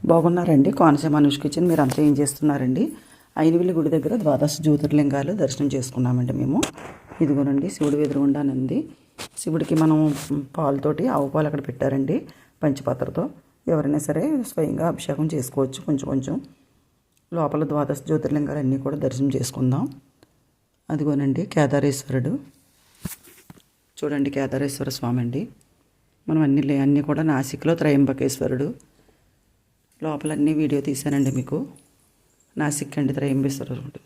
బాగున్నారండి? కోనసీమ అనుష్ కిచెన్. మీరు అంతా ఏం చేస్తున్నారండి? ఐనవిల్లి గుడి దగ్గర ద్వాదశ జ్యోతిర్లింగాలు దర్శనం చేసుకున్నామండి మేము. ఇదిగోనండి శివుడు ఎదురుగుండానంది. శివుడికి మనం పాలతోటి ఆవు పాలు అక్కడ పెట్టారండి పంచపాత్రతో. ఎవరైనా సరే స్వయంగా అభిషేకం చేసుకోవచ్చు కొంచెం కొంచెం. లోపల ద్వాదశ జ్యోతిర్లింగాలు అన్నీ కూడా దర్శనం చేసుకుందాం. అదిగోనండి కేదారేశ్వరుడు. చూడండి కేదారేశ్వర స్వామి అండి. మనం అన్నీ కూడా నాసిక్లో త్రయంబకేశ్వరుడు. లోపలన్నీ వీడియో తీశానండి మీకు. నాసిక్ అండి త్రయంబకేశ్వరుడు.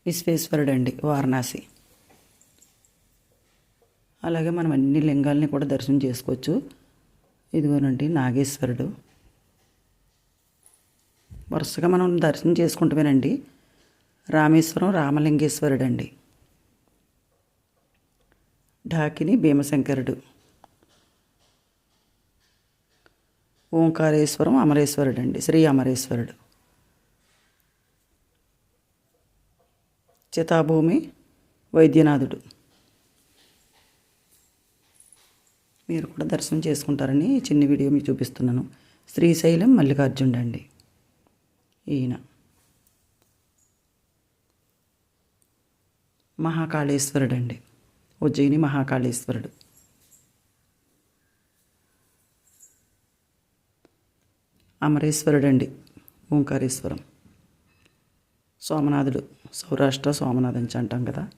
విశ్వేశ్వరుడు అండి వారణాసి. అలాగే మనం అన్ని లింగాల్ని కూడా దర్శనం చేసుకోవచ్చు. ఇదిగోనండి నాగేశ్వరుడు. వరుసగా మనం దర్శనం చేసుకుంటామేనండి. రామేశ్వరం రామలింగేశ్వరుడు అండి. ఢాకిని భీమశంకరుడు. ఓంకారేశ్వరం అమరేశ్వరుడు అండి. శ్రీ అమరేశ్వరుడు. చితాభూమి వైద్యనాథుడు. మీరు కూడా దర్శనం చేసుకుంటారని చిన్న వీడియో మీకు చూపిస్తున్నాను. శ్రీశైలం మల్లికార్జునుడు అండి ఈయన. మహాకాళేశ్వరుడు అండి. ఉజ్జయిని మహాకాళేశ్వరుడు. అమరేశ్వరుడు అండి. ఓంకారేశ్వరం. సోమనాథుడు. సౌరాష్ట్ర సోమనాథ్ అని అంటాం కదా.